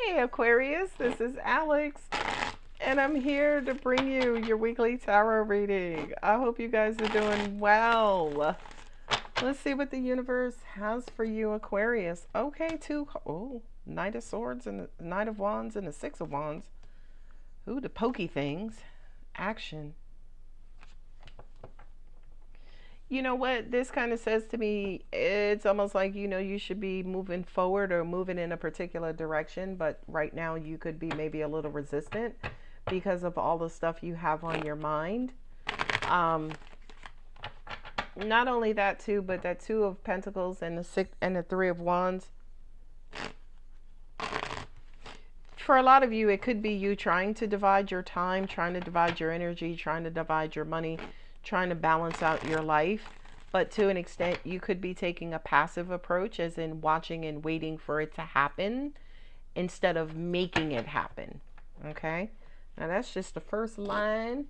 Hey Aquarius, this is Alex, and I'm here to bring you your weekly tarot reading. I hope you guys are doing well. Let's see what the universe has for you, Aquarius. Okay, Knight of Swords and the Knight of Wands and the Six of Wands. Ooh, the pokey things. Action. You know what this kind of says to me? It's almost like, you should be moving forward or moving in a particular direction, but right now you could be maybe a little resistant because of all the stuff you have on your mind. Not only that too, but that Two of Pentacles and the Three of Wands. For a lot of you, it could be you trying to divide your time, trying to divide your energy, trying to divide your money, trying to balance out your life. But to an extent, you could be taking a passive approach, as in watching and waiting for it to happen instead of making it happen. Okay? Now that's just the first line.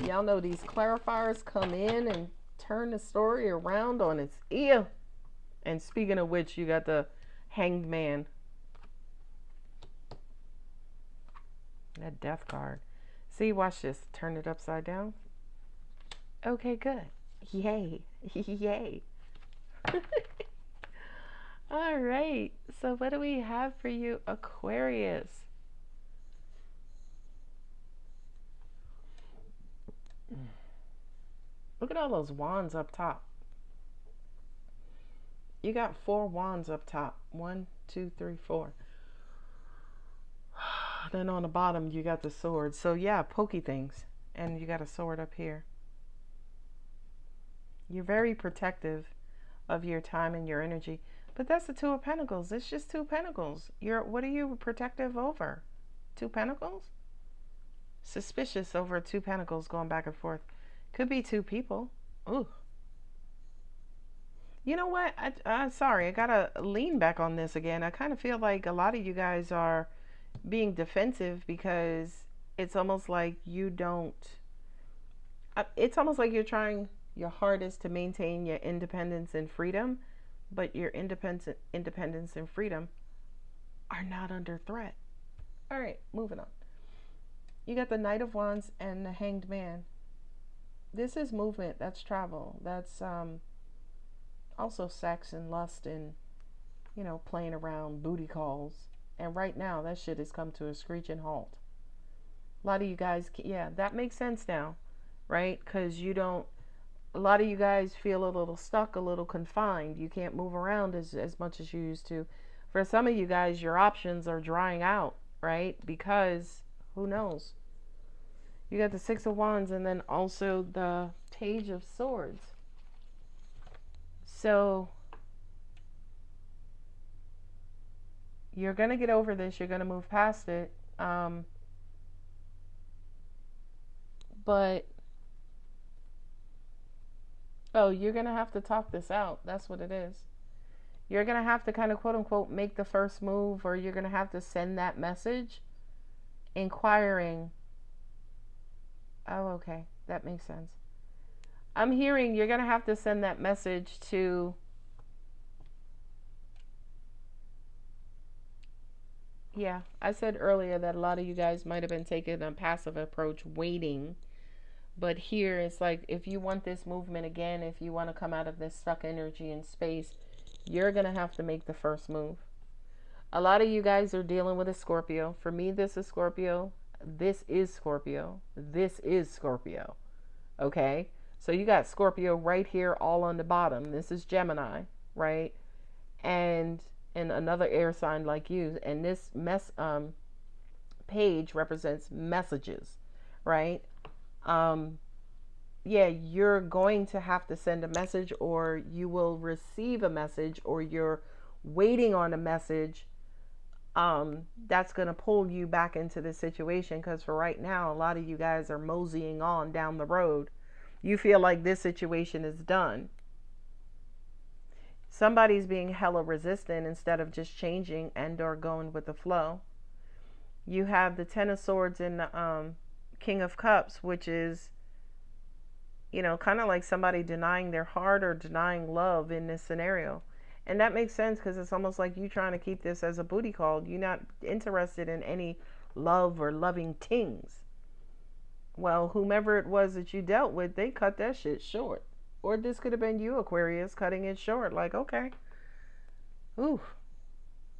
Y'all know these clarifiers come in and turn the story around on its ear. And speaking of which, you got the Hanged Man. That Death card. See, watch this. Turn it upside down. Okay, good. Yay. Yay. All right. So what do we have for you, Aquarius? Look at all those wands up top. You got 4 wands up top. 1, 2, 3, 4. Then on the bottom, you got the sword. So yeah, pokey things. And you got a sword up here. You're very protective of your time and your energy. But that's the Two of Pentacles. It's just 2 pentacles. What are you protective over? 2 pentacles? Suspicious over 2 pentacles going back and forth. Could be 2 people. Ooh. You know what? Sorry, I gotta lean back on this again. I kind of feel like a lot of you guys are being defensive because it's almost like you don't. It's almost like you're trying your hardest to maintain your independence and freedom, but your independence and freedom are not under threat. All right, moving on. You got the Knight of Wands and the Hanged Man. This is movement. That's travel. That's also sex and lust and, playing around, booty calls. And right now, that shit has come to a screeching halt. A lot of you guys, yeah, that makes sense now, right? Because a lot of you guys feel a little stuck, a little confined. You can't move around as much as you used to. For some of you guys, your options are drying out, right? Because, who knows? You got the Six of Wands and then also the Page of Swords. So you're going to get over this. You're going to move past it. But, you're going to have to talk this out. That's what it is. You're going to have to kind of quote unquote make the first move, or you're going to have to send that message inquiring. Oh, okay. That makes sense. I'm hearing you're going to have to send that message to, yeah, I said earlier that a lot of you guys might have been taking a passive approach, waiting. But here it's like, if you want this movement again, if you want to come out of this stuck energy in space, you're going to have to make the first move. A lot of you guys are dealing with a Scorpio. For me, this is Scorpio. This is Scorpio. This is Scorpio. Okay? So you got Scorpio right here all on the bottom. This is Gemini, right? And another air sign like you. And this page represents messages, right? Yeah, you're going to have to send a message, or you will receive a message, or you're waiting on a message that's going to pull you back into the situation. Because for right now, a lot of you guys are moseying on down the road. You feel like this situation is done. Somebody's being hella resistant instead of just changing and or going with the flow. You have the Ten of Swords and the King of Cups, which is, kind of like somebody denying their heart or denying love in this scenario. And that makes sense because it's almost like you trying to keep this as a booty call. You're not interested in any love or loving things. Well, whomever it was that you dealt with, they cut that shit short. Or this could have been you, Aquarius, cutting it short. Like, okay. Ooh.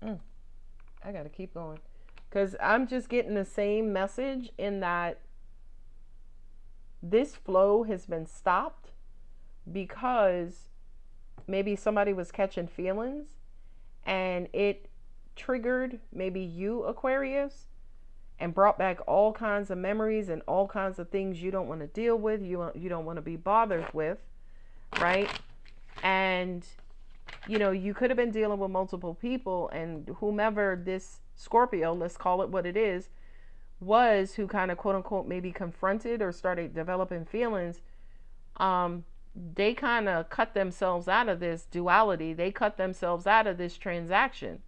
I got to keep going. Because I'm just getting the same message in that this flow has been stopped because maybe somebody was catching feelings and it triggered maybe you, Aquarius, and brought back all kinds of memories and all kinds of things you don't want to deal with, you don't want to be bothered with, right? And you could have been dealing with multiple people, and whomever this Scorpio, let's call it what it is, was, who kind of quote unquote maybe confronted or started developing feelings, they kind of cut themselves out of this duality. They cut themselves out of this transaction,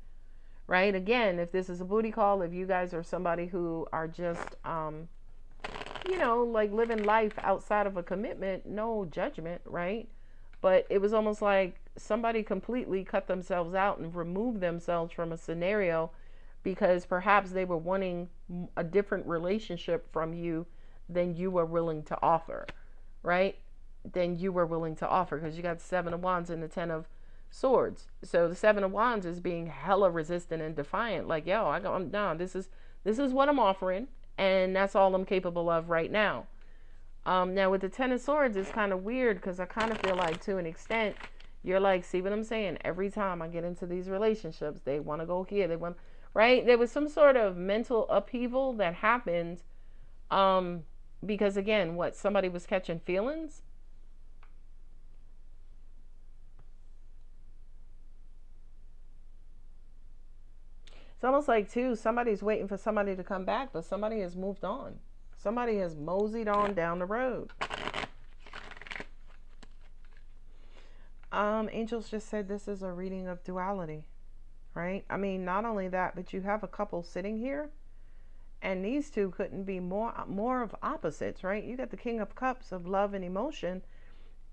right? Again, if this is a booty call, if you guys are somebody who are just, like living life outside of a commitment, no judgment, right? But it was almost like somebody completely cut themselves out and removed themselves from a scenario because perhaps they were wanting a different relationship from you than you were willing to offer, right? Than you were willing to offer, because you got the Seven of Wands and the Ten of Swords. So the Seven of Wands is being hella resistant and defiant. Like, yo, no, this is what I'm offering, and that's all I'm capable of right now. Now with the Ten of Swords, it's kind of weird because I kind of feel like, to an extent, you're like, see what I'm saying? Every time I get into these relationships, they want to go here, they want, right? There was some sort of mental upheaval that happened, because again, somebody was catching feelings. It's almost like, too, somebody's waiting for somebody to come back, but somebody has moved on. Somebody has moseyed on down the road. Angels just said this is a reading of duality, right? I mean, not only that, but you have a couple sitting here, and these two couldn't be more of opposites, right? You got the King of Cups of love and emotion,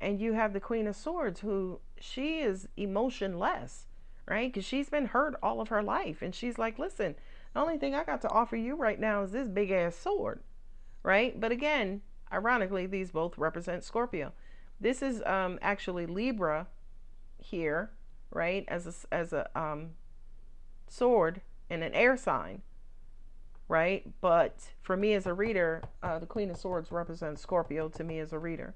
and you have the Queen of Swords, who she is emotionless, right? Because she's been hurt all of her life, and she's like, listen, the only thing I got to offer you right now is this big ass sword, right? But again, ironically, these both represent Scorpio. This is actually Libra here, right? As a sword and an air sign, right? But for me as a reader, the Queen of Swords represents Scorpio to me as a reader.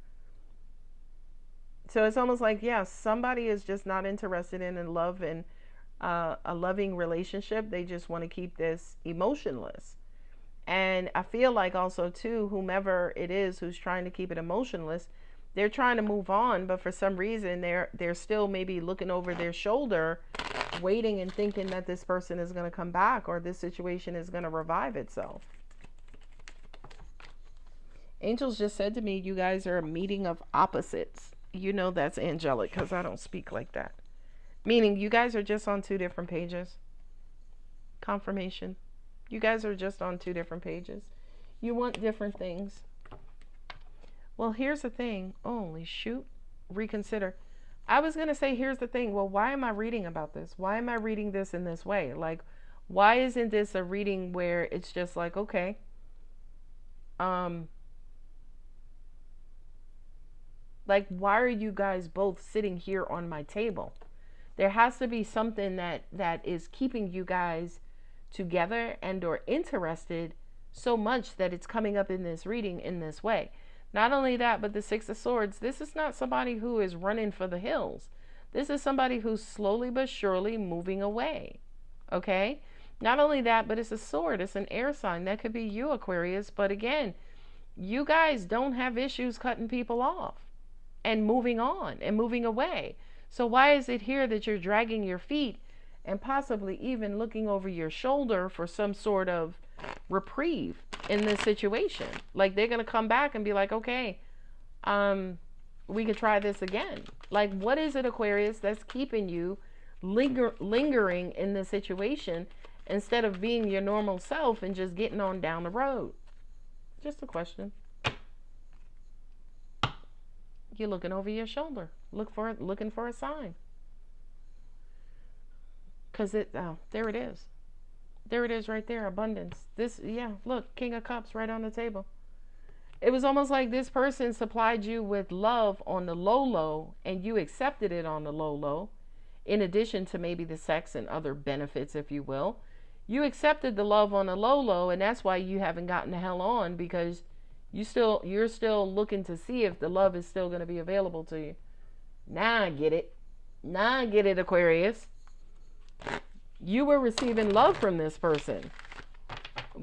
So it's almost like, yeah, somebody is just not interested in love and a loving relationship. They just want to keep this emotionless. And I feel like also, too, whomever it is who's trying to keep it emotionless, they're trying to move on, but for some reason they're still maybe looking over their shoulder, waiting and thinking that this person is going to come back or this situation is going to revive itself. Angels just said to me, you guys are a meeting of opposites. You know that's angelic because I don't speak like that. Meaning you guys are just on two different pages. Confirmation. You guys are just on two different pages. You want different things. Well, here's the thing. Holy shoot. Reconsider. I was going to say, here's the thing. Well, why am I reading about this? Why am I reading this in this way? Like, why isn't this a reading where it's just like, okay, like, why are you guys both sitting here on my table? There has to be something that is keeping you guys together and or interested so much that it's coming up in this reading in this way. Not only that, but the Six of Swords, this is not somebody who is running for the hills. This is somebody who's slowly but surely moving away. Okay? Not only that, but it's a sword. It's an air sign. That could be you, Aquarius. But again, you guys don't have issues cutting people off and moving on and moving away. So why is it here that you're dragging your feet and possibly even looking over your shoulder for some sort of reprieve in this situation? Like, they're going to come back and be like, okay, we could try this again. Like, what is it, Aquarius, that's keeping you lingering in this situation instead of being your normal self and just getting on down the road? Just a question. You're looking over your shoulder, looking for a sign. Because there it is. There it is right there. Abundance. This, yeah, look, King of Cups right on the table. It was almost like this person supplied you with love on the low low and you accepted it on the low low, in addition to maybe the sex and other benefits, if you will. You accepted the love on the low low, and that's why you haven't gotten the hell on, because you're still looking to see if the love is still going to be available to you. Now I get it. Now I get it, Aquarius. You were receiving love from this person,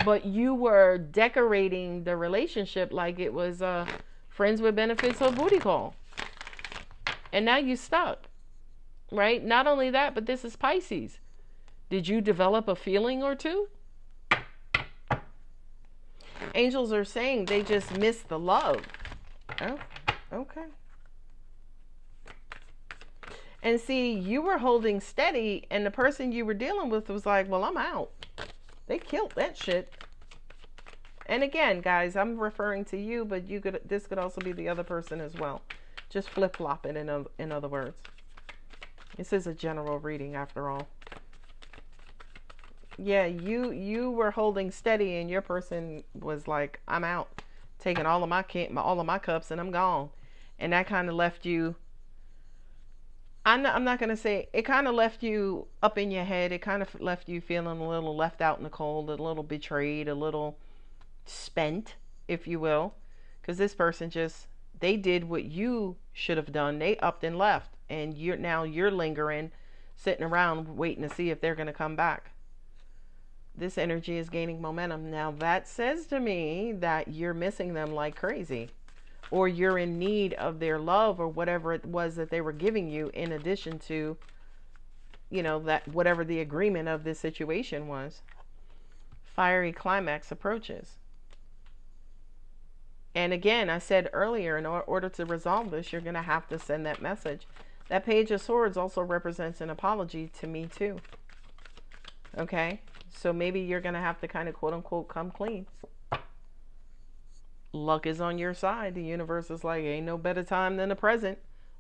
but you were decorating the relationship like it was friends with benefits or booty call. And now you stuck, right? Not only that, but this is Pisces. Did you develop a feeling or two? Angels are saying they just missed the love. Oh, okay. And see, you were holding steady, and the person you were dealing with was like, well, I'm out. They killed that shit. And again, guys, I'm referring to you, but this could also be the other person as well. Just flip-flop it, in other words. This is a general reading after all. Yeah, you were holding steady, and your person was like, I'm out. Taking all of my cups, and I'm gone. And that kind of left you, I'm not going to say, it kind of left you up in your head. It kind of left you feeling a little left out in the cold, a little betrayed, a little spent, if you will. Because this person they did what you should have done. They upped and left. And you're lingering, sitting around waiting to see if they're going to come back. This energy is gaining momentum. Now that says to me that you're missing them like crazy. Or you're in need of their love, or whatever it was that they were giving you, in addition to, that whatever the agreement of this situation was. Fiery climax approaches. And again, I said earlier, in order to resolve this, you're going to have to send that message. That Page of Swords also represents an apology to me too. Okay? So maybe you're going to have to kind of quote unquote come clean. Luck is on your side. The universe is like, ain't no better time than the present.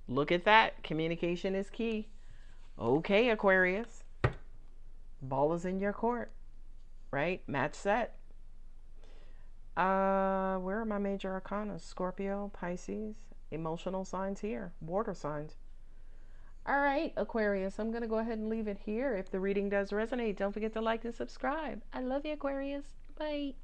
Look at that. Communication is key. Okay, Aquarius. Ball is in your court. Right? Match set. Where are my major arcana? Scorpio, Pisces, emotional signs here. Water signs. All right, Aquarius. I'm going to go ahead and leave it here. If the reading does resonate, don't forget to like and subscribe. I love you, Aquarius. Bye.